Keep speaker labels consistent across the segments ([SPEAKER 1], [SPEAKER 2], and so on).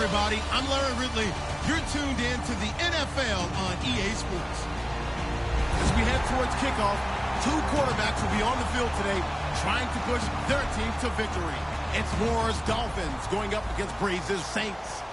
[SPEAKER 1] everybody. I'm Larry Ridley. You're tuned in to the NFL on EA Sports. As we head towards kickoff, two quarterbacks will be on the field today trying to push their team to victory. It's Moore's Dolphins going up against Braves' Saints.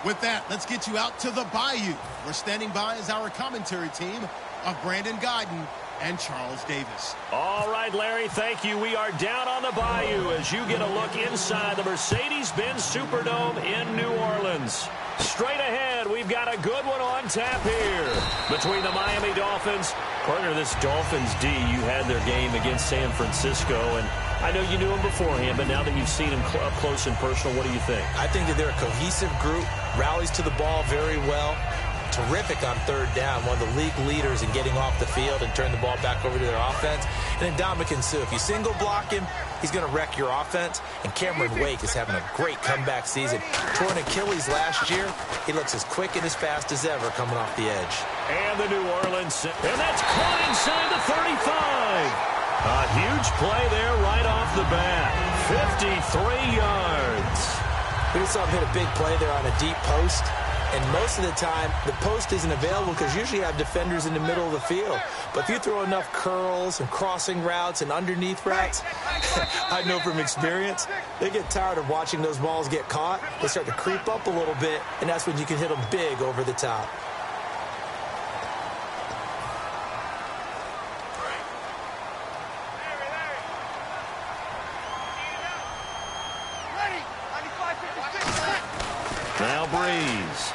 [SPEAKER 1] With that, let's get you out to the Bayou. We're standing by as our commentary team of Brandon Guyton and Charles Davis.
[SPEAKER 2] All right, Larry, thank you. We are down on the Bayou as you get a look inside the Mercedes-Benz Superdome in New Orleans. Straight ahead, we've got a good one on tap here between the Miami Dolphins. Partner, this Dolphins D, you had their game against San Francisco, and I know you knew him beforehand, but now that you've seen him up close and personal, what do you think?
[SPEAKER 3] I think that they're a cohesive group, rallies to the ball very well. Terrific on third down, one of the league leaders in getting off the field and turn the ball back over to their offense. And then Ndamukong Suh, if you single block him, he's going to wreck your offense. And Cameron Wake is having a great comeback season. Torn Achilles last year. He looks as quick and as fast as ever coming off the edge.
[SPEAKER 2] And the New Orleans, and that's caught inside the 35. A huge play there right off the bat. 53 yards.
[SPEAKER 3] We just saw him hit a big play there on a deep post. And most of the time, the post isn't available because you usually have defenders in the middle of the field. But if you throw enough curls and crossing routes and underneath routes, I know from experience, they get tired of watching those balls get caught. They start to creep up a little bit, and that's when you can hit them big over the top.
[SPEAKER 2] Now Breeze.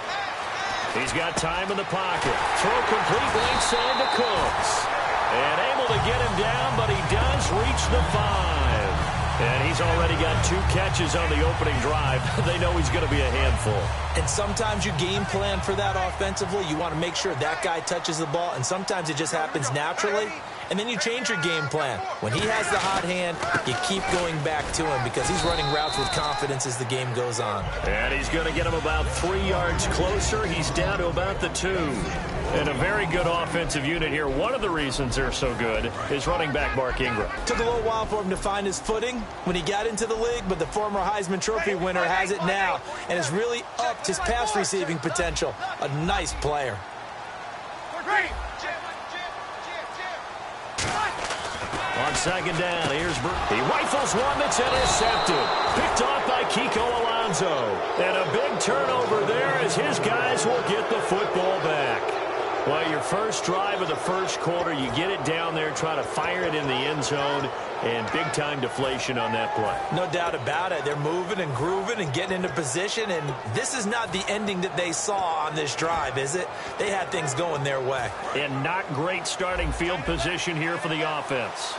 [SPEAKER 2] He's got time in the pocket. Throw complete left side to Cooks. And able to get him down, but he does reach the 5. And he's already got 2 catches on the opening drive. They know he's going to be a handful.
[SPEAKER 3] And sometimes you game plan for that offensively. You want to make sure that guy touches the ball, and sometimes it just happens naturally. And then you change your game plan. When he has the hot hand, you keep going back to him because he's running routes with confidence as the game goes on.
[SPEAKER 2] And he's going to get him about 3 yards closer. He's down to about the 2. And a very good offensive unit here. One of the reasons they're so good is running back Mark Ingram.
[SPEAKER 3] Took a little while for him to find his footing when he got into the league, but the former Heisman Trophy winner has it now and has really upped his pass receiving potential. A nice player.
[SPEAKER 2] On second down, here's he rifles one that's intercepted. Picked off by Kiko Alonso. And a big turnover there as his guys will get the football back. Well, your first drive of the first quarter, you get it down there, try to fire it in the end zone, and big-time deflation on that play.
[SPEAKER 3] No doubt about it. They're moving and grooving and getting into position, and this is not the ending that they saw on this drive, is it? They had things going their way.
[SPEAKER 2] And not great starting field position here for the offense.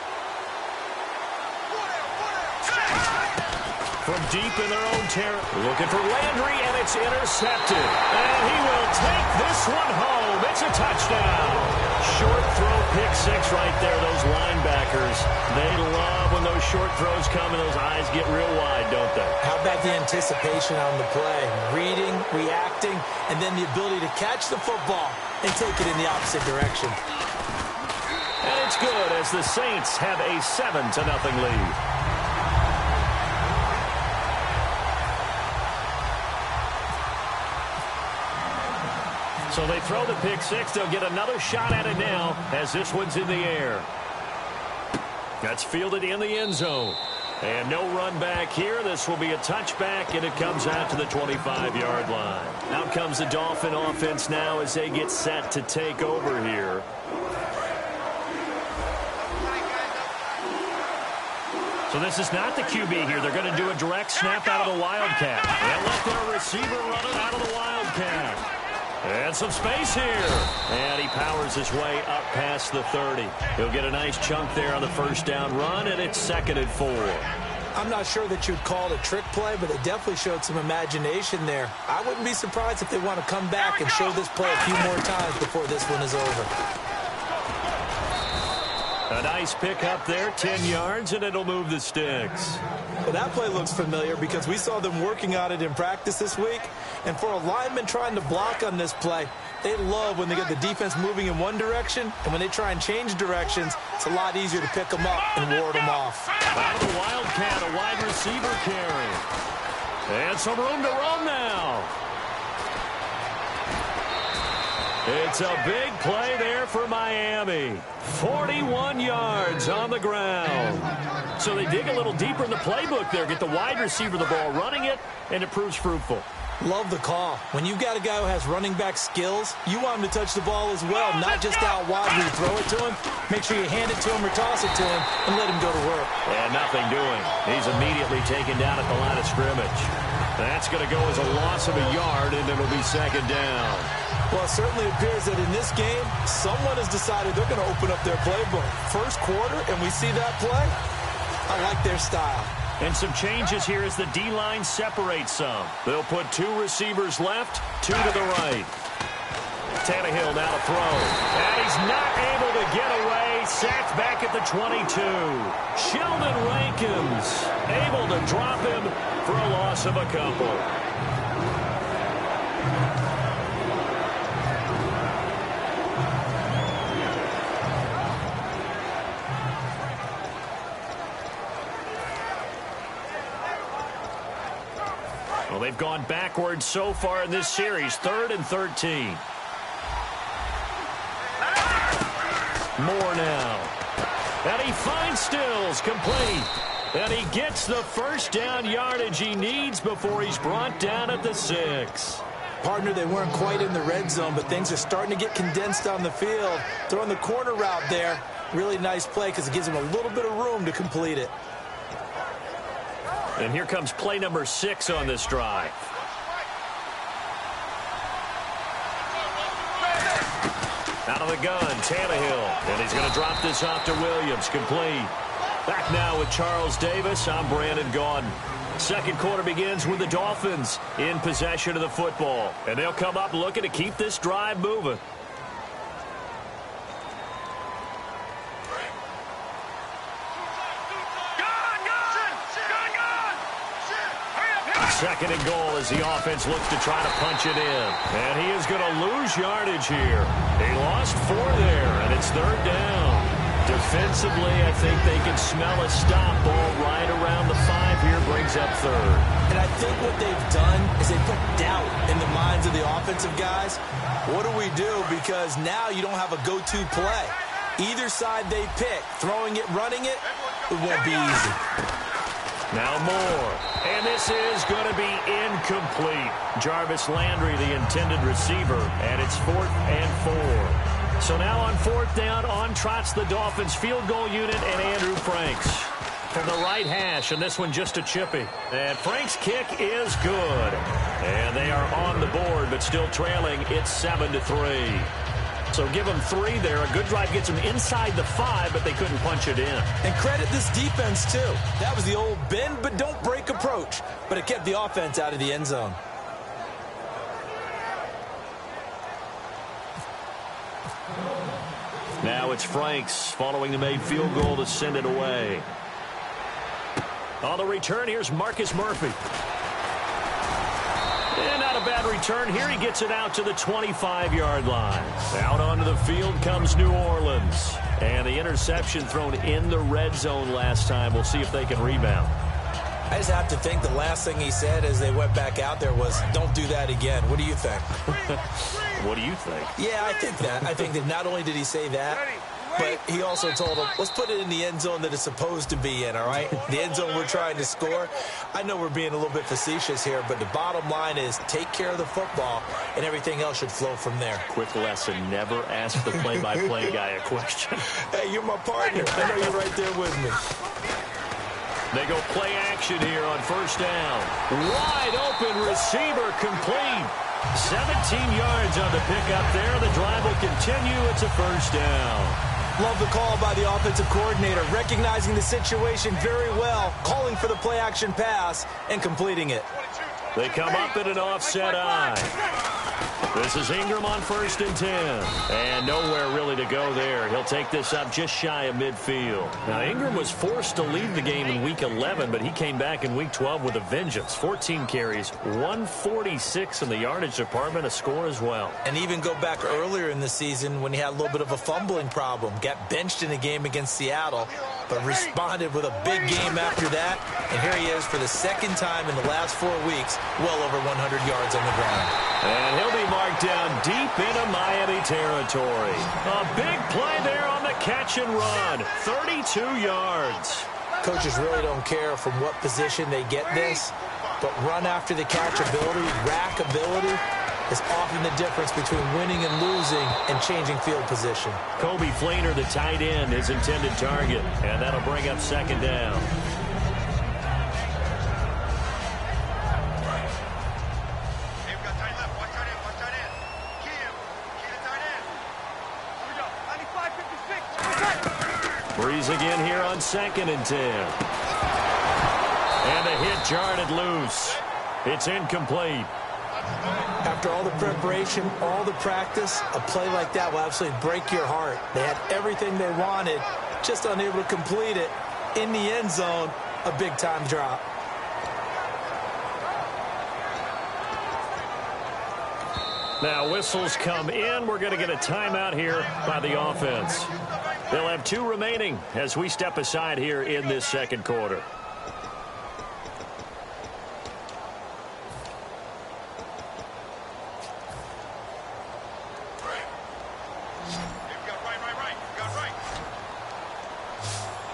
[SPEAKER 2] From deep in their own territory, looking for Landry, and it's intercepted. And he will take this one home. It's a touchdown. Short throw, pick 6 right there. Those linebackers, they love when those short throws come and those eyes get real wide, don't they?
[SPEAKER 3] How about the anticipation on the play? Reading, reacting, and then the ability to catch the football and take it in the opposite direction.
[SPEAKER 2] And it's good as the Saints have a 7-0 lead. So they throw the pick 6. They'll get another shot at it now as this one's in the air. That's fielded in the end zone. And no run back here. This will be a touchback, and it comes out to the 25-yard line. Out comes the Dolphin offense now as they get set to take over here. So this is not the QB here. They're going to do a direct snap out of the Wildcat. They'll let their receiver run it out of the Wildcat. And some space here. And he powers his way up past the 30. He'll get a nice chunk there on the first down run, and it's 2nd and 4.
[SPEAKER 3] I'm not sure that you'd call it a trick play, but it definitely showed some imagination there. I wouldn't be surprised if they want to come back and show this play a few more times before this one is over.
[SPEAKER 2] A nice pick up there, 10 yards, and it'll move the sticks.
[SPEAKER 3] Well, that play looks familiar because we saw them working on it in practice this week. And for a lineman trying to block on this play, they love when they get the defense moving in one direction, and when they try and change directions, it's a lot easier to pick them up and ward them off.
[SPEAKER 2] Out of the Wildcat, a wide receiver carry. And some room to run now. It's a big play there for Miami. 41 yards on the ground. So they dig a little deeper in the playbook there, get the wide receiver the ball, running it, and it proves fruitful.
[SPEAKER 3] Love the call. When you've got a guy who has running back skills, you want him to touch the ball as well, not just out wide where you throw it to him. Make sure you hand it to him or toss it to him and let him go to work.
[SPEAKER 2] And nothing doing. He's immediately taken down at the line of scrimmage. That's going to go as a loss of a yard, and it'll be second down.
[SPEAKER 3] Well, it certainly appears that in this game, someone has decided they're going to open up their playbook. First quarter, and we see that play. I like their style.
[SPEAKER 2] And some changes here as the D-line separates some. They'll put 2 receivers left, 2 to the right. Tannehill now to throw. And he's not able to get away. Sacked back at the 22. Sheldon Rankins able to drop him for a loss of a couple. Well, they've gone backwards so far in this series. 3rd and 13. Moore now. And he finds Stills, complete. And he gets the first down yardage he needs before he's brought down at the 6.
[SPEAKER 3] Partner, they weren't quite in the red zone, but things are starting to get condensed on the field. Throwing the corner route there. Really nice play because it gives him a little bit of room to complete it.
[SPEAKER 2] And here comes play number 6 on this drive. Out of the gun, Tannehill. And he's going to drop this off to Williams, complete. Back now with Charles Davis. I'm Brandon Gaudin. Second quarter begins with the Dolphins in possession of the football. And they'll come up looking to keep this drive moving. Second and goal as the offense looks to try to punch it in. And he is going to lose yardage here. He lost 4 there, and it's 3rd down. Defensively, I think they can smell a stop. Ball right around the 5 here, brings up 3rd.
[SPEAKER 3] And I think what they've done is they put doubt in the minds of the offensive guys. What do we do? Because now you don't have a go-to play. Either side they pick, throwing it, running it, it won't be easy.
[SPEAKER 2] Now Moore. And this is going to be incomplete. Jarvis Landry, the intended receiver, and it's 4th and 4. So now on 4th down, on trots the Dolphins field goal unit and Andrew Franks from the right hash, and this one just a chippy. And Franks' kick is good. And they are on the board, but still trailing. It's 7-3. So give them 3 there. A good drive gets them inside the 5, but they couldn't punch it in.
[SPEAKER 3] And credit this defense, too. That was the old bend but don't break approach, but it kept the offense out of the end zone.
[SPEAKER 2] Now it's Franks following the made field goal to send it away. On the return, here's Marcus Murphy. And not a bad return here. He gets it out to the 25-yard line. Out onto the field comes New Orleans. And the interception thrown in the red zone last time. We'll see if they can rebound.
[SPEAKER 3] I just have to think the last thing he said as they went back out there was, don't do that again. What do you think?
[SPEAKER 2] What do you think?
[SPEAKER 3] Yeah, I think that. I think that not only did he say that, but he also told him, let's put it in the end zone that it's supposed to be in, all right? The end zone we're trying to score. I know we're being a little bit facetious here, but the bottom line is take care of the football, and everything else should flow from there.
[SPEAKER 2] Quick lesson, never ask the play-by-play guy a question.
[SPEAKER 3] Hey, you're my partner. I know you're right there with me.
[SPEAKER 2] They go play action here on 1st down. Wide open receiver complete. 17 yards on the pickup there. The drive will continue. It's a 1st down.
[SPEAKER 3] Love the call by the offensive coordinator, recognizing the situation very well, calling for the play-action pass, and completing it.
[SPEAKER 2] They come up in an offset eye. This is Ingram on 1st and 10. And nowhere really to go there. He'll take this up just shy of midfield. Now, Ingram was forced to leave the game in Week 11, but he came back in Week 12 with a vengeance. 14 carries, 146 in the yardage department, a score as well.
[SPEAKER 3] And even go back earlier in the season when he had a little bit of a fumbling problem. Got benched in a game against Seattle. but responded with a big game after that. And here he is for the second time in the last 4 weeks, well over 100 yards on the ground.
[SPEAKER 2] And he'll be marked down deep into Miami territory. A big play there on the catch and run. 32 yards.
[SPEAKER 3] Coaches really don't care from what position they get this, but run after the catch ability, rack ability, is often the difference between winning and losing and changing field position.
[SPEAKER 2] Kobe Fleener, the tight end, his intended target, and that'll bring up second down. Breeze again here on 2nd and 10. And a hit jarred it loose. It's incomplete.
[SPEAKER 3] After all the preparation, all the practice, a play like that will absolutely break your heart. They had everything they wanted, just unable to complete it. In the end zone, a big-time drop.
[SPEAKER 2] Now whistles come in. We're going to get a timeout here by the offense. They'll have 2 remaining as we step aside here in this second quarter.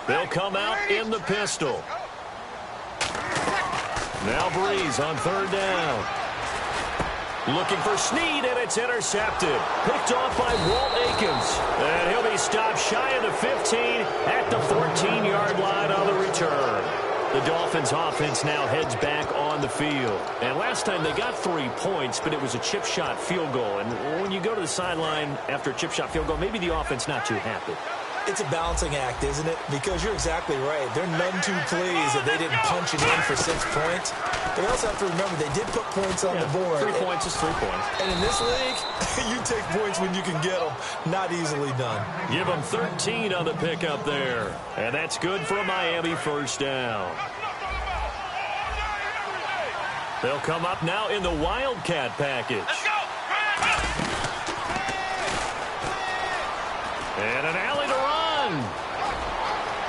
[SPEAKER 2] They'll come out in the pistol. Now Breeze on 3rd down. Looking for Snead, and it's intercepted. Picked off by Walt Aikens. And he'll be stopped shy of the 15 at the 14-yard line on the return. The Dolphins offense now heads back on the field. And last time they got 3 points, but it was a chip shot field goal. And when you go to the sideline after a chip shot field goal, maybe the offense not too happy.
[SPEAKER 3] It's a balancing act, isn't it? Because you're exactly right. They're none too pleased that they didn't punch it in for 6 points. But you also have to remember they did put points on the board.
[SPEAKER 2] 3 points is 3 points.
[SPEAKER 3] And in this league, you take points when you can get them. Not easily done.
[SPEAKER 2] Give them 13 on the pickup there. And that's good for a Miami first down. They'll come up now in the Wildcat package.
[SPEAKER 4] Let's go!
[SPEAKER 2] And an alley to run.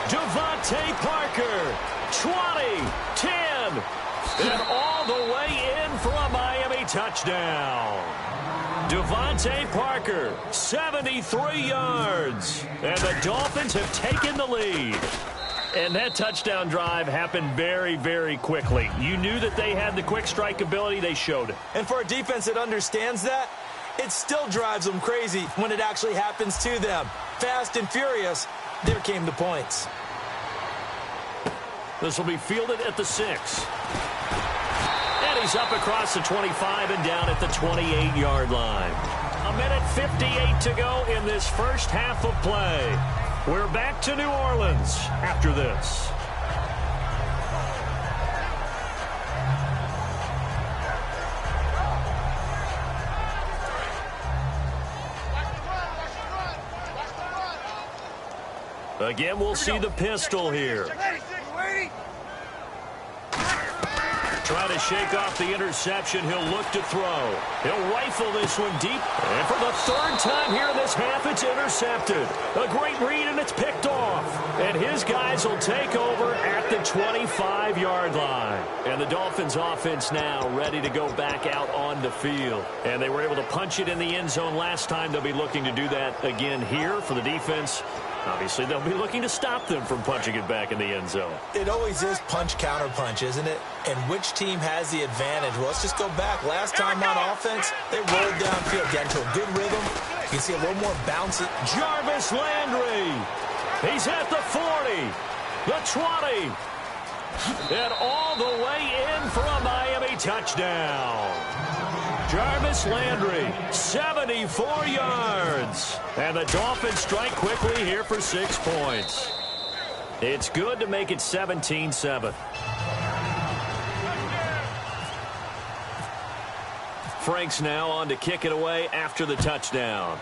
[SPEAKER 2] Devontae Parker, 20, 10, and all the way in for a Miami touchdown. Devontae Parker, 73 yards. And the Dolphins have taken the lead. And that touchdown drive happened very, very quickly. You knew that they had the quick strike ability. They showed it.
[SPEAKER 3] And for a defense that understands that, it still drives them crazy when it actually happens to them. Fast and furious, there came the points.
[SPEAKER 2] This will be fielded at the 6. And he's up across the 25 and down at the 28-yard line. 1:58 to go in this first half of play. We're back to New Orleans after this. Again, we'll see the pistol here. Trying to shake off the interception. He'll look to throw. He'll rifle this one deep. And for the 3rd time here in this half, it's intercepted. A great read, and it's picked off. And his guys will take over at the 25-yard line. And the Dolphins offense now ready to go back out on the field. And they were able to punch it in the end zone last time. They'll be looking to do that again here for the defense. Obviously, they'll be looking to stop them from punching it back in the end zone.
[SPEAKER 3] It always is punch-counter-punch, isn't it? And which team has the advantage? Well, let's just go back. Last time on offense, they rolled downfield, got into a good rhythm. You can see a little more bouncy.
[SPEAKER 2] Jarvis Landry. He's at the 40, the 20, and all the way in for a Miami touchdown. Jarvis Landry, 74 yards. And the Dolphins strike quickly here for 6 points. It's good to make it 17-7. Franks now on to kick it away after the touchdown.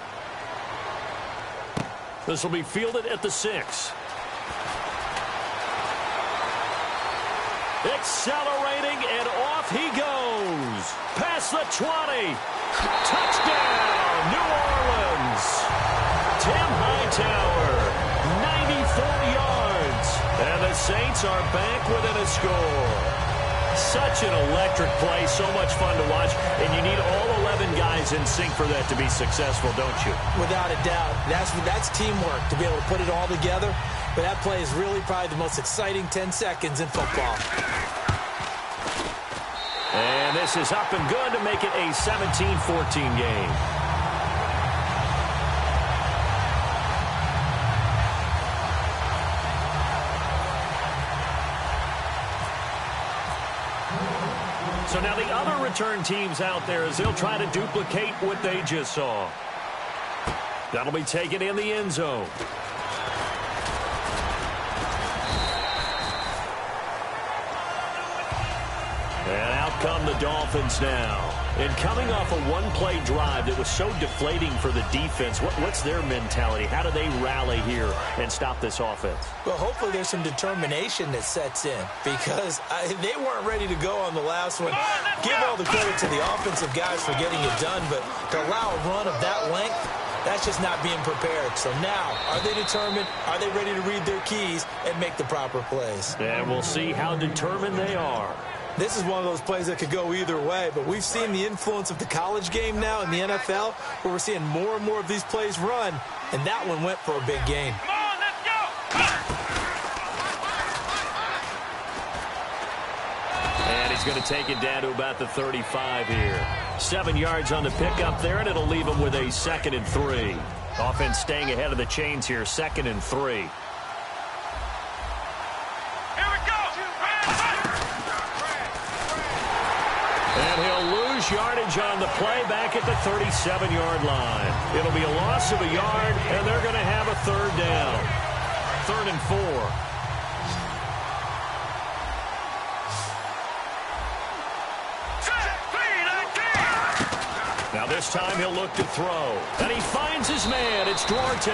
[SPEAKER 2] This will be fielded at the 6. Accelerating, and off he goes. Past the 20. Touchdown, New Orleans. Tim Hightower, 94 yards. The Saints are back within a score. Such an electric play, so much fun to watch, and you need all 11 guys in sync for that to be successful, don't you?
[SPEAKER 3] Without a doubt. That's teamwork to be able to put it all together, but that play is really probably the most exciting 10 seconds in football.
[SPEAKER 2] And this is up and good to make it a 17-14 game. So now the other return teams out there as they'll try to duplicate what they just saw. That'll be taken in the end zone. And out come the Dolphins now. And coming off a one-play drive that was so deflating for the defense, what's their mentality? How do they rally here and stop this offense?
[SPEAKER 3] Well, hopefully there's some determination that sets in because they weren't ready to go on the last one. Give all the credit to the offensive guys for getting it done, but to allow a run of that length, that's just not being prepared. So now, are they determined? Are they ready to read their keys and make the proper plays?
[SPEAKER 2] And we'll see how determined they are.
[SPEAKER 3] This is one of those plays that could go either way, but we've seen the influence of the college game now in the NFL, where we're seeing more and more of these plays run, and that one went for a big gain.
[SPEAKER 4] Come on, let's go!
[SPEAKER 2] And he's going to take it down to about the 35 here. 7 yards on the pickup there, and it'll leave him with a 2nd and 3. Offense staying ahead of the chains here, 2nd and 3. And he'll lose yardage on the play back at the 37-yard line. It'll be a loss of a yard, and they're going to have a 3rd down. 3rd and 4. Now this time he'll look to throw. And he finds his man. It's Duarte.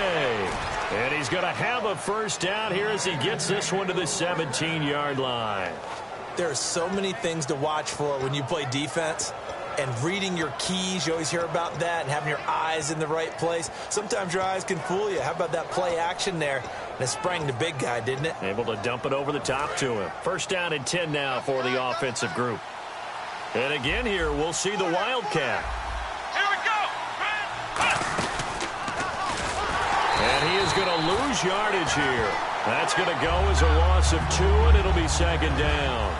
[SPEAKER 2] And he's going to have a 1st down here as he gets this one to the 17-yard line.
[SPEAKER 3] There are so many things to watch for when you play defense, and reading your keys, you always hear about that, and having your eyes in the right place. Sometimes your eyes can fool you. How about that play action there? And it sprang the big guy, didn't it?
[SPEAKER 2] Able to dump it over the top to him. 1st down and 10 now for the offensive group. And again here, we'll see the Wildcat.
[SPEAKER 4] Here we go!
[SPEAKER 2] And he is going to lose yardage here. That's going to go as a loss of 2, and it'll be 2nd down.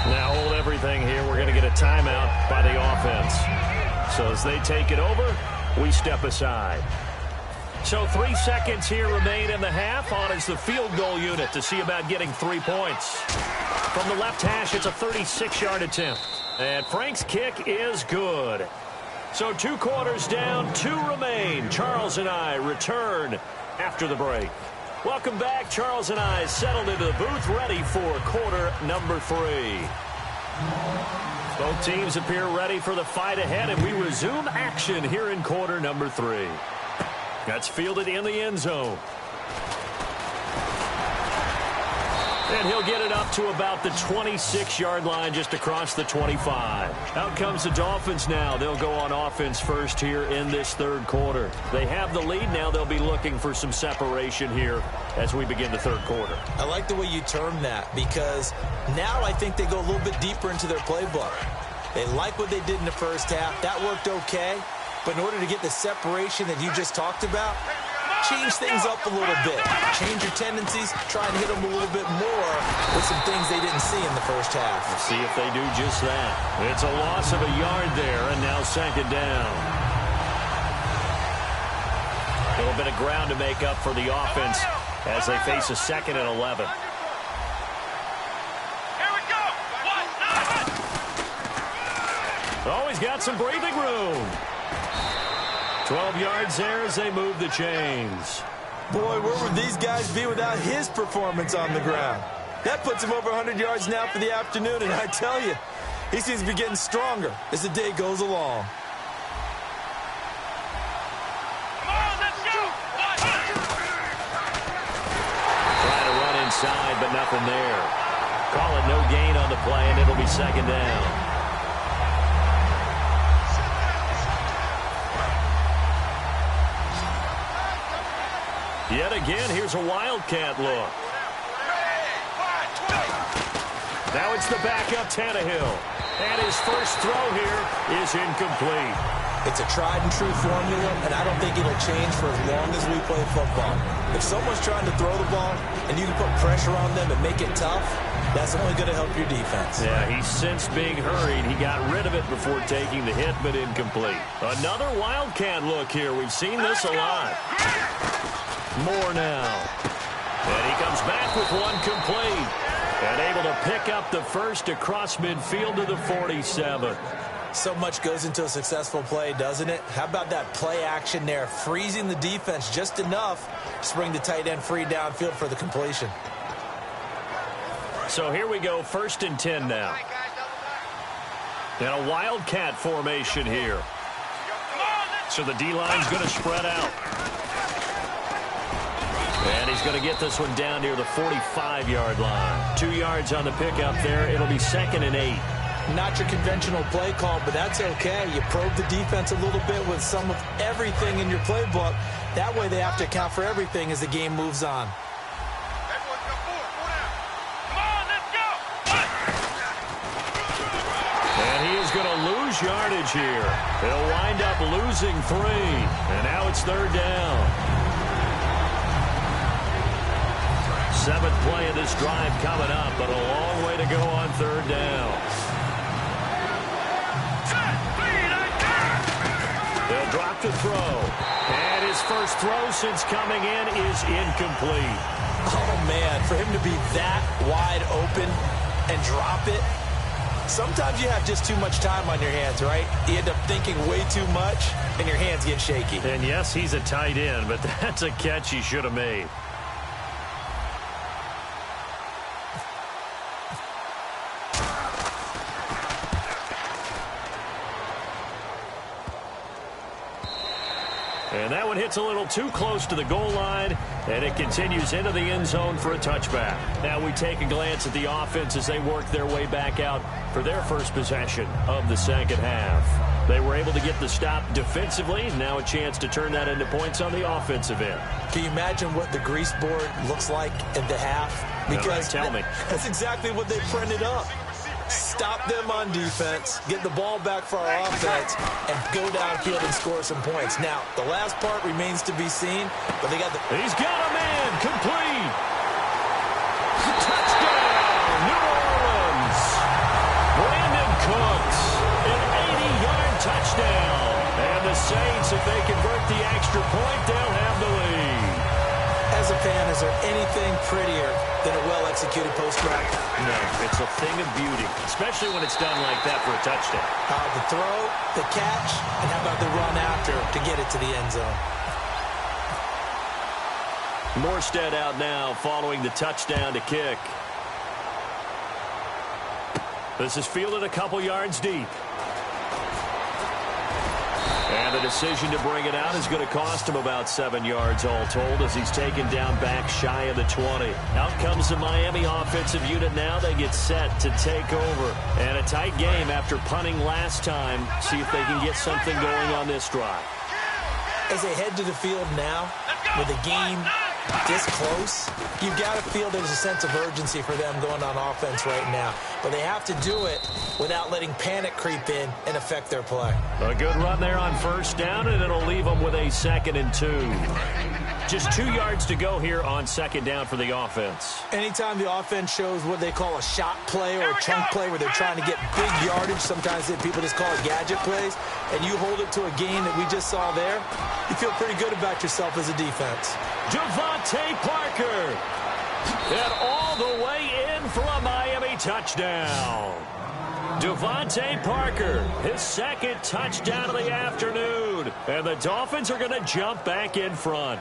[SPEAKER 2] Now hold everything here. We're going to get a timeout by the offense. So as they take it over, we step aside. So 3 seconds here remain in the half. On is the field goal unit to see about getting 3 points. From the left hash, it's a 36-yard attempt. And Frank's kick is good. So 2 quarters down, 2 remain. Charles and I return after the break. Welcome back. Charles and I settled into the booth, ready for quarter number 3. Both teams appear ready for the fight ahead, and we resume action here in quarter number 3. That's fielded in the end zone. And he'll get it up to about the 26-yard line, just across the 25. Out comes the Dolphins now. They'll go on offense first here in this 3rd quarter. They have the lead now. They'll be looking for some separation here as we begin the 3rd quarter.
[SPEAKER 3] I like the way you term that, because now I think they go a little bit deeper into their playbook. They like what they did in the 1st half. That worked okay. But in order to get the separation that you just talked about, change things up a little bit. Change your tendencies, try and hit them a little bit more with some things they didn't see in the 1st half.
[SPEAKER 2] We'll see if they do just that. It's a loss of a yard there, and now 2nd down. A little bit of ground to make up for the offense as they face a 2nd and 11.
[SPEAKER 4] Here we go!
[SPEAKER 2] Oh, he's got some breathing room. 12 yards there as they move the chains.
[SPEAKER 3] Boy, where would these guys be without his performance on the ground? That puts him over 100 yards now for the afternoon, and I tell you, he seems to be getting stronger as the day goes along.
[SPEAKER 4] Come on, let's go!
[SPEAKER 2] Trying to run inside, but nothing there. Call it no gain on the play, and it'll be second down. Yet again, here's a Wildcat look. Now it's the backup Tannehill. And his first throw here is incomplete.
[SPEAKER 3] It's a tried-and-true formula, and I don't think it'll change for as long as we play football. If someone's trying to throw the ball and you can put pressure on them and make it tough, that's only going to help your defense.
[SPEAKER 2] Yeah, he sensed being hurried. He got rid of it before taking the hit, but incomplete. Another Wildcat look here. We've seen this a lot. More now. And he comes back with one complete. And able to pick up the first across midfield to the 47.
[SPEAKER 3] So much goes into a successful play, doesn't it? How about that play action there, freezing the defense just enough to bring the tight end free downfield for the completion.
[SPEAKER 2] So here we go, 1st and 10 now. And a Wildcat formation here. So the D-line's going to spread out. And he's going to get this one down near the 45-yard line. 2 yards on the pickup there. It'll be 2nd and 8.
[SPEAKER 3] Not your conventional play call, but that's okay. You probe the defense a little bit with some of everything in your playbook. That way they have to account for everything as the game moves on.
[SPEAKER 2] And he is going to lose yardage here. He'll wind up losing 3. And now it's 3rd down. 7th play of this drive coming up, but a long way to go on 3rd down. They'll drop the throw. And his first throw since coming in is incomplete.
[SPEAKER 3] Oh, man, for him to be that wide open and drop it. Sometimes you have just too much time on your hands, right? You end up thinking way too much, and your hands get shaky.
[SPEAKER 2] And yes, he's a tight end, but that's a catch he should have made. And that one hits a little too close to the goal line, and it continues into the end zone for a touchback. Now we take a glance at the offense as they work their way back out for their first possession of the second half. They were able to get the stop defensively. Now a chance to turn that into points on the offensive end.
[SPEAKER 3] Can you imagine what the grease board looks like at the half? Because
[SPEAKER 2] tell me.
[SPEAKER 3] That's exactly what they printed up. Stop them on defense, get the ball back for our offense, and go downfield and score some points. Now, the last part remains to be seen, but they got the...
[SPEAKER 2] He's got a man, complete. Touchdown, New Orleans. Brandon Cooks, an 80-yard touchdown. And the Saints, if they convert the extra point, they'll have the lead.
[SPEAKER 3] As a fan, is there anything prettier than a well-executed post-route?
[SPEAKER 2] No, it's a thing of beauty, especially when it's done like that for a touchdown.
[SPEAKER 3] The throw, the catch, and how about the run after to get it to the end zone?
[SPEAKER 2] Morstead out now following the touchdown to kick. This is fielded a couple yards deep. And the decision to bring it out is going to cost him about 7 yards all told as he's taken down back shy of the 20. Out comes the Miami offensive unit now. They get set to take over. And a tight game after punting last time. See if they can get something going on this drive.
[SPEAKER 3] As they head to the field now, with the game this close, you've got to feel there's a sense of urgency for them going on offense right now. But they have to do it without letting panic creep in and affect their play.
[SPEAKER 2] A good run there on 1st down, and it'll leave them with a 2nd and 2. Just 2 yards to go here on 2nd down for the offense.
[SPEAKER 3] Anytime the offense shows what they call a shot play or a chunk play where they're trying to get big yardage, sometimes people just call it gadget plays, and you hold it to a gain that we just saw there, you feel pretty good about yourself as a defense.
[SPEAKER 2] Devontae Parker. And all the way in for a Miami touchdown. Devontae Parker, his 2nd touchdown of the afternoon. And the Dolphins are going to jump back in front.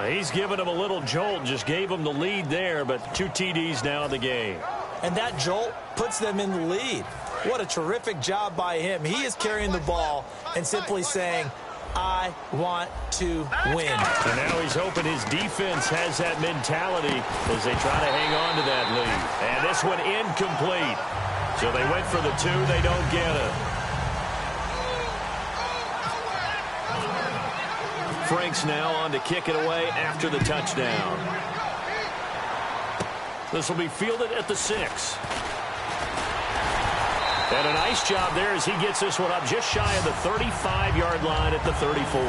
[SPEAKER 2] He's given him a little jolt, just gave him the lead there, but 2 TDs now in the game.
[SPEAKER 3] And that jolt puts them in the lead. What a terrific job by him. He is carrying the ball and simply saying, I want to win.
[SPEAKER 2] And now he's hoping his defense has that mentality as they try to hang on to that lead. And this one incomplete. So they went for the 2. They don't get it. Franks now on to kick it away after the touchdown. This will be fielded at the 6. And a nice job there as he gets this one up just shy of the 35-yard line at the 34.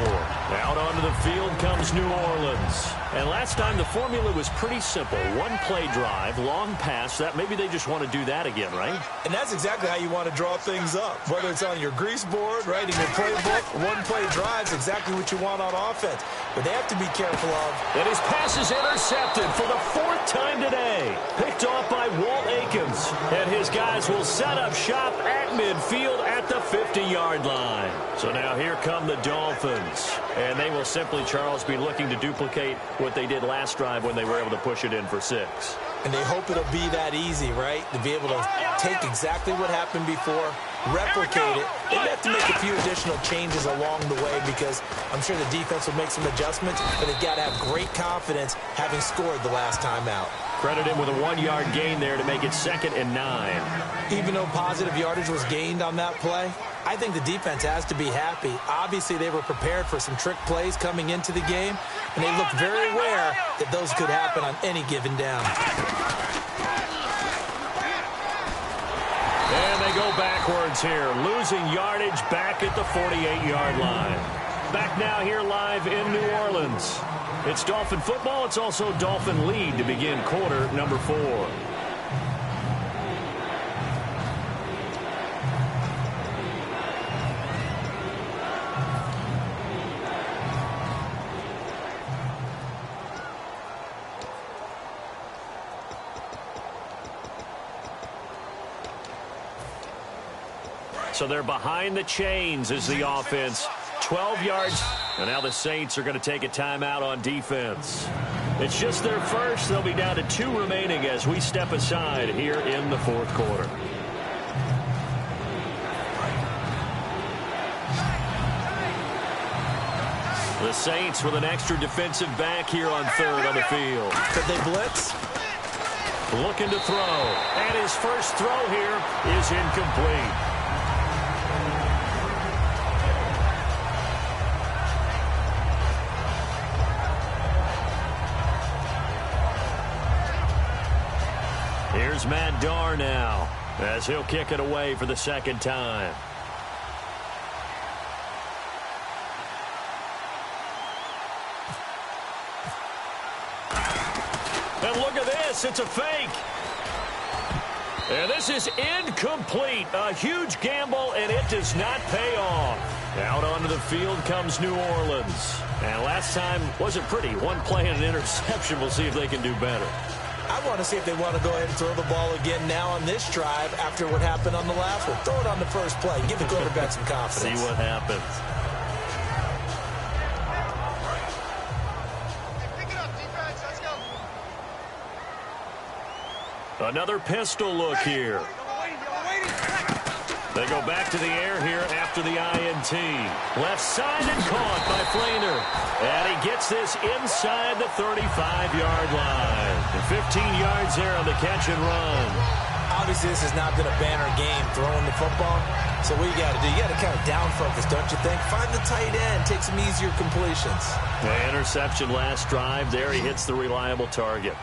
[SPEAKER 2] Out onto the field comes New Orleans. And last time the formula was pretty simple. One-play drive, long pass. That maybe they just want to do that again, right?
[SPEAKER 3] And that's exactly how you want to draw things up. Whether it's on your grease board, right, in your playbook, one-play drive's exactly what you want on offense. But they have to be careful of.
[SPEAKER 2] And his pass is intercepted for the 4th time today. Picked off by Walt Aikens. And his guys will set up shop at midfield at the 50-yard line. So now here come the Dolphins. And they will simply, Charles, be looking to duplicate what they did last drive when they were able to push it in for 6.
[SPEAKER 3] And they hope it'll be that easy, right? To be able to take exactly what happened before, replicate it. They have to make a few additional changes along the way because I'm sure the defense will make some adjustments, but they've got to have great confidence having scored the last time out.
[SPEAKER 2] Credit him with a 1-yard gain there to make it 2nd and 9.
[SPEAKER 3] Even though positive yardage was gained on that play, I think the defense has to be happy. Obviously, they were prepared for some trick plays coming into the game, and they looked very aware that those could happen on any given down.
[SPEAKER 2] And they go backwards here, losing yardage back at the 48-yard line. Back now here live in New Orleans. It's Dolphin football. It's also Dolphin lead to begin quarter number 4. So they're behind the chains as the offense. 12 yards. And now the Saints are going to take a timeout on defense. It's just their first. They'll be down to 2 remaining as we step aside here in the 4th quarter. The Saints with an extra defensive back here on 3rd on the field.
[SPEAKER 3] Could they blitz?
[SPEAKER 2] Looking to throw. And his first throw here is incomplete. Here's Matt Darr now as he'll kick it away for the 2nd time. And look at this. It's a fake. And this is incomplete. A huge gamble, and it does not pay off. Out onto the field comes New Orleans. And last time wasn't pretty. One play and an interception. We'll see if they can do better.
[SPEAKER 3] I want to see if they want to go ahead and throw the ball again now on this drive after what happened on the last one. Throw it on the first play. Give the quarterback some confidence.
[SPEAKER 2] See what happens.
[SPEAKER 4] Pick it up, defense. Let's go.
[SPEAKER 2] Another pistol look here. They go back to the air here after the INT. Left side and caught by Flainer. And he gets this inside the 35-yard line. And 15 yards there on the catch and run.
[SPEAKER 3] Obviously, this has not been a banner game throwing the football. So what you got to do, you got to kind of down focus, don't you think? Find the tight end, take some easier completions.
[SPEAKER 2] The interception last drive. There he hits the reliable target.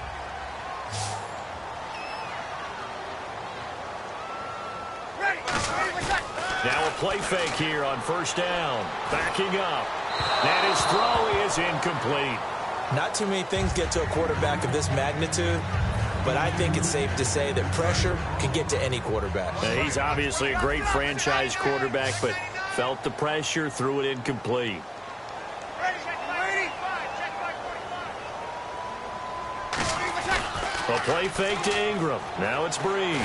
[SPEAKER 2] Now a play fake here on 1st down. Backing up. And his throw is incomplete.
[SPEAKER 3] Not too many things get to a quarterback of this magnitude, but I think it's safe to say that pressure can get to any quarterback.
[SPEAKER 2] He's obviously a great franchise quarterback, but felt the pressure, threw it incomplete. A play fake to Ingram. Now it's Breeze.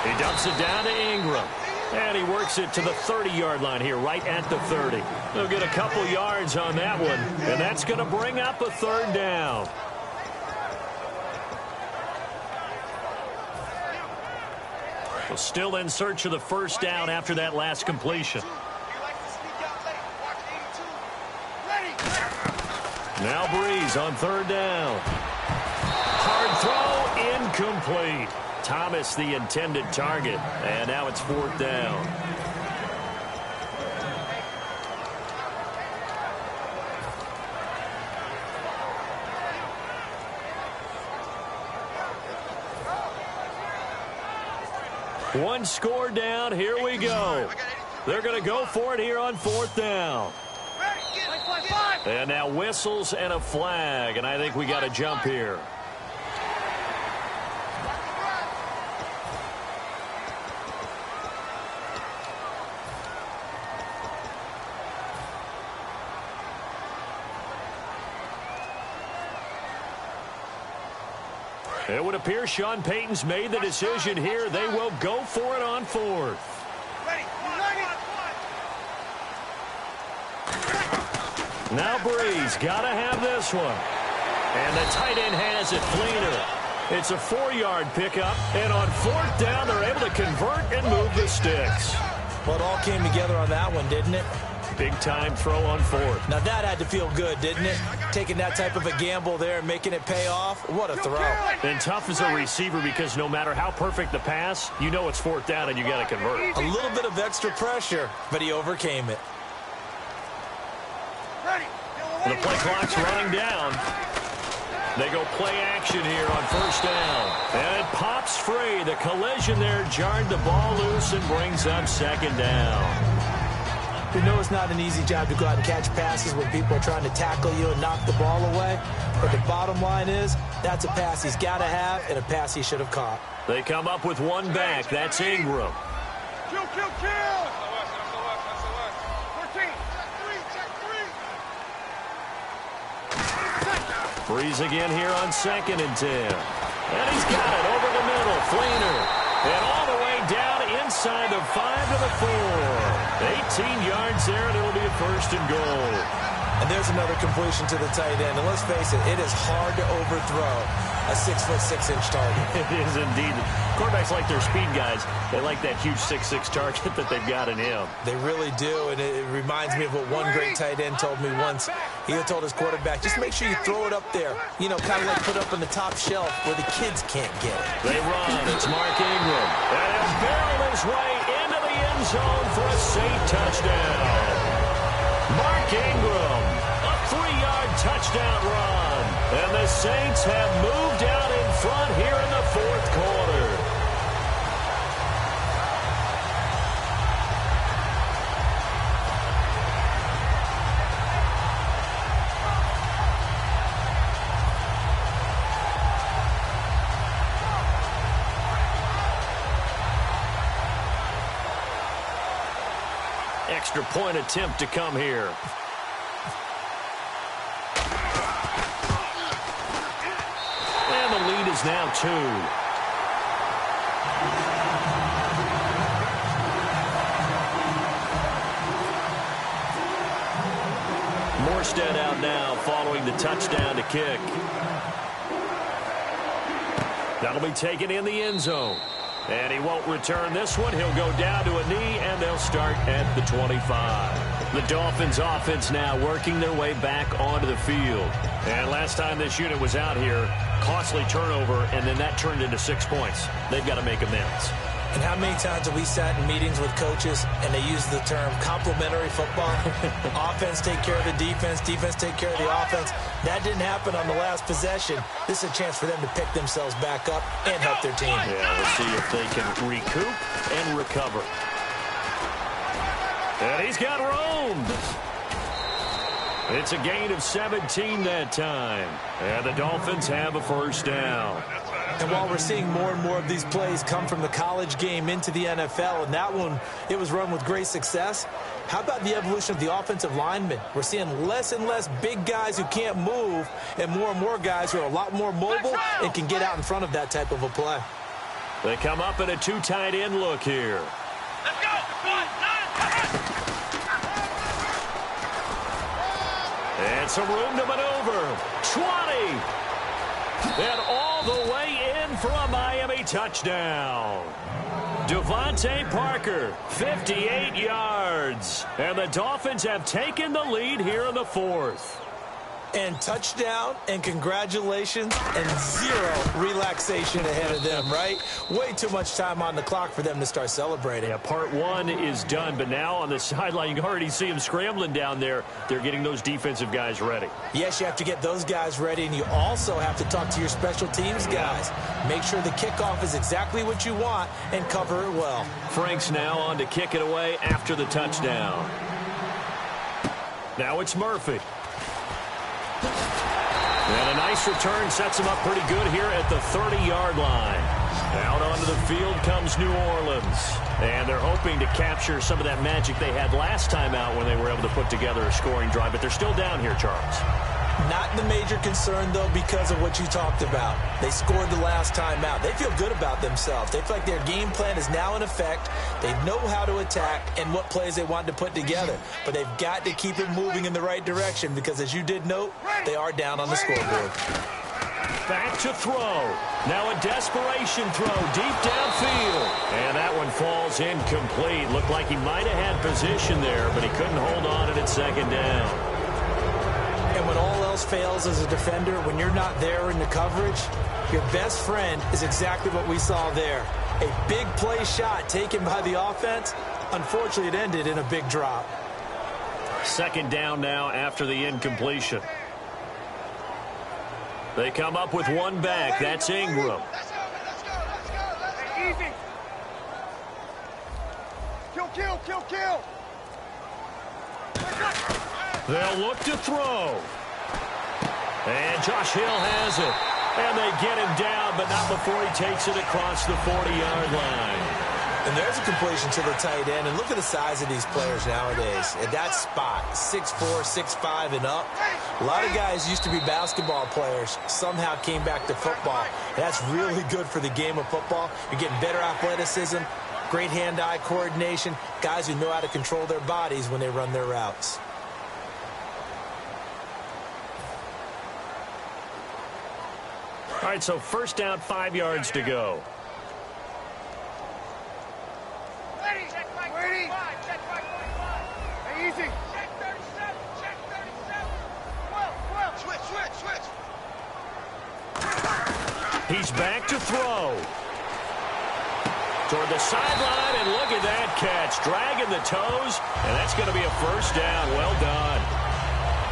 [SPEAKER 2] He dumps it down to Ingram. And he works it to the 30-yard line here, right at the 30. He'll get a couple yards on that one, and that's going to bring up a 3rd down. Well, still in search of the 1st down after that last completion. Now Breeze on third down. Hard throw, incomplete. Thomas the intended target, and now it's fourth down. One score down. Here we go. They're going to go for it here on fourth down. And now whistles and a flag, and I think we got a jump here. It would appear Sean Payton's made the decision here. They will go for it on fourth. Now Breeze got to have this one. And the tight end has it, Fleener. It's a 4-yard pickup. And on fourth down, they're able to convert and move the sticks.
[SPEAKER 3] Well, it all came together on that one, didn't it?
[SPEAKER 2] Big-time throw on fourth.
[SPEAKER 3] Now, that had to feel good, didn't it? Taking that type of a gamble there and making it pay off. What a throw.
[SPEAKER 2] And tough as a receiver because no matter how perfect the pass, you know it's fourth down and you got to convert.
[SPEAKER 3] A little bit of extra pressure, but he overcame it.
[SPEAKER 2] The play clock's running down. They go play action here on first down. And it pops free. The collision there jarred the ball loose and brings up second down.
[SPEAKER 3] We know it's not an easy job to go out and catch passes when people are trying to tackle you and knock the ball away. But the bottom line is, that's a pass he's got to have and a pass he should have caught.
[SPEAKER 2] They come up with one back. That's Ingram.
[SPEAKER 4] Kill! 14.
[SPEAKER 2] Breeze again here on 2nd and 10. And he's got it over the middle. Fleener. And all the way down inside the 5 to the 4. 18 yards there, and it'll be a first and goal.
[SPEAKER 3] And there's another completion to the tight end. And let's face it, it is hard to overthrow a 6'6" target.
[SPEAKER 2] It is indeed. Quarterbacks like their speed guys. They like that huge 6'6" target that they've got in him.
[SPEAKER 3] They really do, and it reminds me of what one great tight end told me once. He had told his quarterback, just make sure you throw it up there. You know, kind of like put up on the top shelf where the kids can't get it.
[SPEAKER 2] They run. It's Mark Ingram. And he'll barrel his way into the end zone for a Saint touchdown. Mark Ingram, a 3-yard touchdown run. And the Saints have moved out in front here in the fourth quarter. Extra point attempt to come here. And the lead is now 2. Morstead out now following the touchdown to kick. That'll be taken in the end zone. And he won't return this one. He'll go down to a knee, and they'll start at the 25. The Dolphins offense now working their way back onto the field. And last time this unit was out here, costly turnover, and then that turned into 6 points. They've got to make amends.
[SPEAKER 3] And how many times have we sat in meetings with coaches and they use the term complementary football? Offense take care of the defense, defense take care of the offense. That didn't happen on the last possession. This is a chance for them to pick themselves back up and help their team.
[SPEAKER 2] Yeah, we'll see if they can recoup and recover. And he's got roamed. It's a gain of 17 that time. And the Dolphins have a first down.
[SPEAKER 3] And while we're seeing more and more of these plays come from the college game into the NFL, and that one, it was run with great success, how about the evolution of the offensive linemen? We're seeing less and less big guys who can't move and more guys who are a lot more mobile and can get out in front of that type of a play.
[SPEAKER 2] They come up in a 2 tight end look here.
[SPEAKER 4] Let's go!
[SPEAKER 2] And some room to maneuver. 20. And all the way in for a Miami touchdown. Devontae Parker, 58 yards. And the Dolphins have taken the lead here in the fourth.
[SPEAKER 3] And touchdown and congratulations and zero relaxation ahead of them, right? Way too much time on the clock for them to start celebrating.
[SPEAKER 2] Yeah, part one is done, but now on the sideline, you can already see them scrambling down there. They're getting those defensive guys ready.
[SPEAKER 3] Yes, you have to get those guys ready, and you also have to talk to your special teams guys. Make sure the kickoff is exactly what you want and cover it well.
[SPEAKER 2] Frank's now on to kick it away after the touchdown. Now it's Murphy. And a nice return sets him up pretty good here at the 30-yard line. Out onto the field comes New Orleans. And they're hoping to capture some of that magic they had last time out when they were able to put together a scoring drive. But they're still down here, Charles.
[SPEAKER 3] Not the major concern, though, because of what you talked about. They scored the last time out. They feel good about themselves. They feel like their game plan is now in effect. They know how to attack and what plays they want to put together. But they've got to keep it moving in the right direction because, as you did note, they are down on the scoreboard.
[SPEAKER 2] Back to throw. Now a desperation throw deep downfield. And that one falls incomplete. Looked like he might have had position there, but he couldn't hold on to it at second down.
[SPEAKER 3] And when all else fails as a defender, when you're not there in the coverage, your best friend is exactly what we saw there. A big play shot taken by the offense. Unfortunately, it ended in a big drop.
[SPEAKER 2] Second down now after the incompletion. They come up with one back. That's Ingram.
[SPEAKER 4] Let's go. Hey, easy. Kill.
[SPEAKER 2] They'll look to throw. And Josh Hill has it. And they get him down, but not before he takes it across the 40-yard line.
[SPEAKER 3] And there's a completion to the tight end. And look at the size of these players nowadays. At that spot, 6'4", 6'5", and up. A lot of guys used to be basketball players, somehow came back to football. And that's really good for the game of football. You're getting better athleticism, great hand-eye coordination, guys who know how to control their bodies when they run their routes.
[SPEAKER 2] All right, so first down, 5 yards to go.
[SPEAKER 4] Check 545. Check 545. Hey, easy. Check 37. Check 37. 12. Switch.
[SPEAKER 2] He's back to throw. Toward the sideline, and look at that catch. Dragging the toes, and that's going to be a first down. Well done.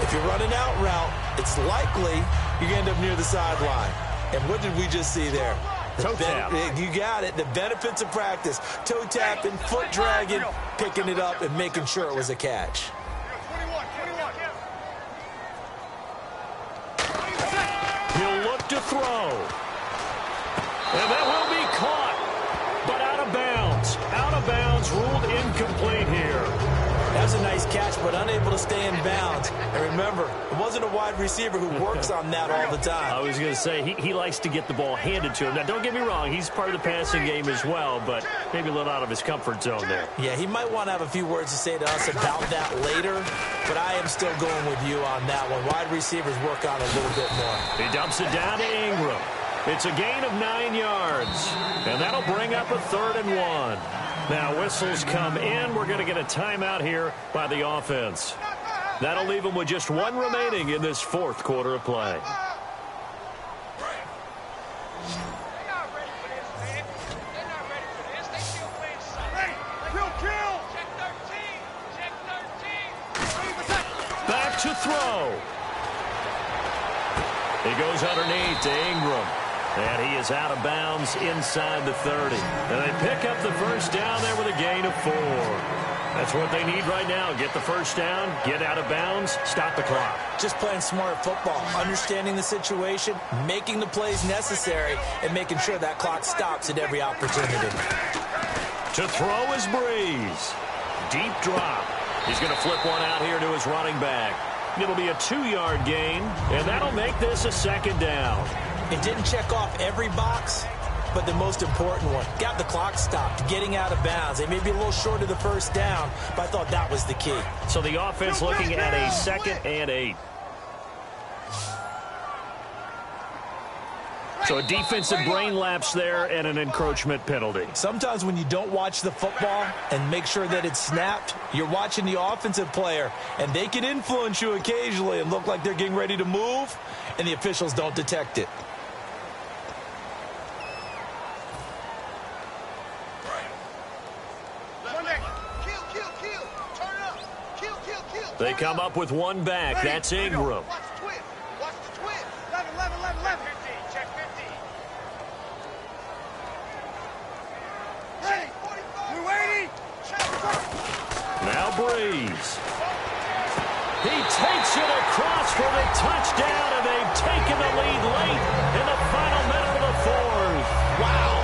[SPEAKER 3] If you're running out route, it's likely you're going to end up near the sideline. And what did we just see there?
[SPEAKER 2] Toe tap.
[SPEAKER 3] You got it. The benefits of practice. Toe tapping, foot dragging, picking it up, and making sure it was a catch.
[SPEAKER 4] 21.
[SPEAKER 2] He'll look to throw. And that will be caught, but out of bounds. Out of bounds, ruled incomplete here.
[SPEAKER 3] That was a nice catch, but unable to stay in bounds. And remember, it wasn't a wide receiver who works on that all the time.
[SPEAKER 2] I was going to say, he likes to get the ball handed to him. Now, don't get me wrong, he's part of the passing game as well, but maybe a little out of his comfort zone there.
[SPEAKER 3] Yeah, he might want to have a few words to say to us about that later, but I am still going with you on that one. Wide receivers work on it a little bit more.
[SPEAKER 2] He dumps it down to Ingram. It's a gain of 9 yards, and that'll bring up a 3rd and 1. Now, whistles come in. We're going to get a timeout here by the offense. That'll leave them with just one remaining in this 4th quarter of play. Back to throw. He goes underneath to Ingram. And he is out of bounds inside the 30. And they pick up the first down there with a gain of 4. That's what they need right now. Get the first down, get out of bounds, stop the clock.
[SPEAKER 3] Just playing smart football, understanding the situation, making the plays necessary, and making sure that clock stops at every opportunity.
[SPEAKER 2] To throw is Breeze. Deep drop. He's going to flip one out here to his running back. It'll be a 2-yard gain, and that'll make this a 2nd down.
[SPEAKER 3] It didn't check off every box, but the most important one. Got the clock stopped, getting out of bounds. They may be a little short of the first down, but I thought that was the key.
[SPEAKER 2] So the offense looking at a 2nd and 8. So a defensive brain lapse there and an encroachment penalty.
[SPEAKER 3] Sometimes when you don't watch the football and make sure that it's snapped, you're watching the offensive player, and they can influence you occasionally and look like they're getting ready to move, and the officials don't detect it.
[SPEAKER 2] They come up with one back. That's Ingram.
[SPEAKER 4] Watch the twist. Watch the twist. 11. 15. Check 15. Ready. 45. We're waiting.
[SPEAKER 2] Now Breeze. He takes it across for the touchdown, and they've taken the lead late in the final minute of the fourth.
[SPEAKER 3] Wow.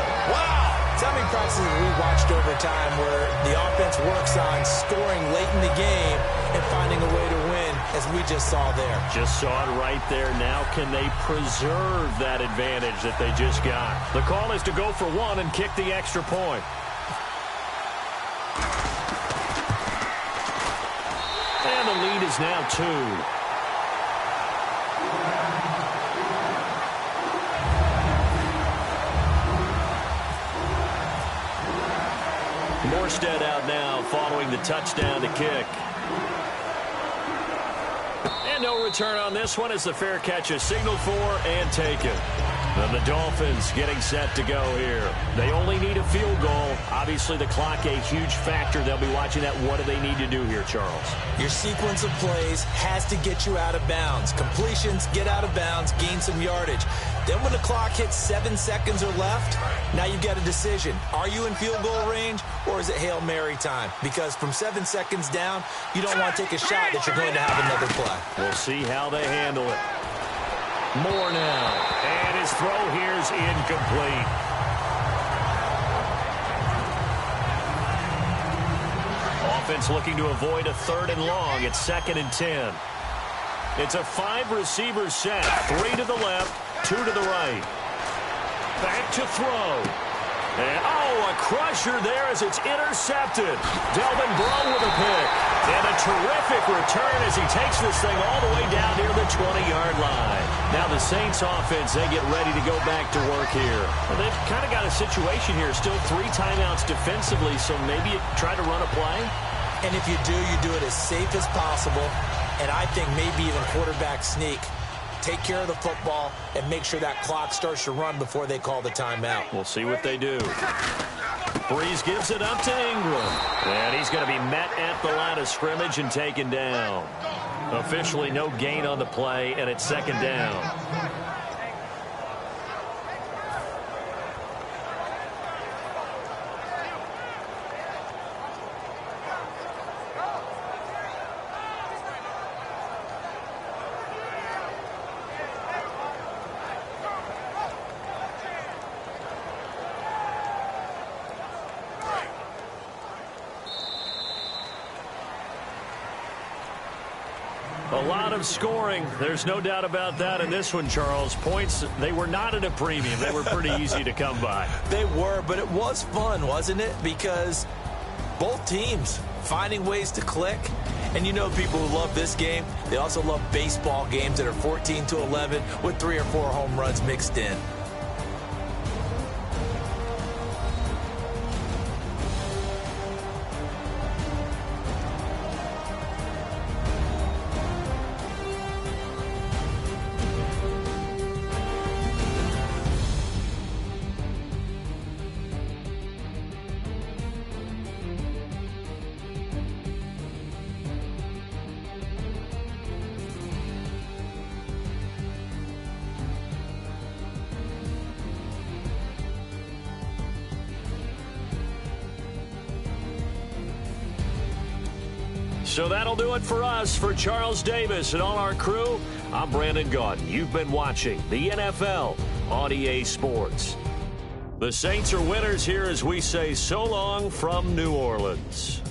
[SPEAKER 3] How many practices we watched over time where the offense works on scoring late in the game and finding a way to win, as we just saw there.
[SPEAKER 2] Just saw it right there. Now can they preserve that advantage that they just got? The call is to go for one and kick the extra point. And the lead is now 2. Morstead out now following the touchdown to kick. And no return on this one as the fair catch is signaled for and taken. And the Dolphins getting set to go here. They only need a field goal. Obviously, the clock a huge factor. They'll be watching that. What do they need to do here, Charles?
[SPEAKER 3] Your sequence of plays has to get you out of bounds. Completions, get out of bounds, gain some yardage. Then when the clock hits 7 seconds or left, now you've got a decision. Are you in field goal range, or is it Hail Mary time? Because from 7 seconds down, you don't want to take a shot that you're going to have another play.
[SPEAKER 2] We'll see how they handle it. Moore now. And his throw here is incomplete. Offense looking to avoid a 3rd and long. It's 2nd and 10. It's a 5-receiver set. 3 to the left, 2 to the right. Back to throw. And, a crusher there as it's intercepted. Delvin Breaux with a pick. And a terrific return as he takes this thing all the way down near the 20-yard line. Now the Saints offense, they get ready to go back to work here. Well, they've kind of got a situation here. Still 3 timeouts defensively, so maybe you try to run a play.
[SPEAKER 3] And if you do it as safe as possible. And I think maybe even quarterback sneak. Take care of the football and make sure that clock starts to run before they call the timeout.
[SPEAKER 2] We'll see what they do. Breeze gives it up to Ingram. And he's going to be met at the line of scrimmage and taken down. Officially no gain on the play, and it's 2nd down. A lot of scoring. There's no doubt about that in this one, Charles. Points, they were not at a premium. They were pretty easy to come by.
[SPEAKER 3] They were, but it was fun, wasn't it? Because both teams finding ways to click. And you know people who love this game, they also love baseball games that are 14-11 with 3 or 4 home runs mixed in.
[SPEAKER 2] So that'll do it for us. For Charles Davis and all our crew, I'm Brandon Gaudin. You've been watching the NFL on EA Sports. The Saints are winners here as we say so long from New Orleans.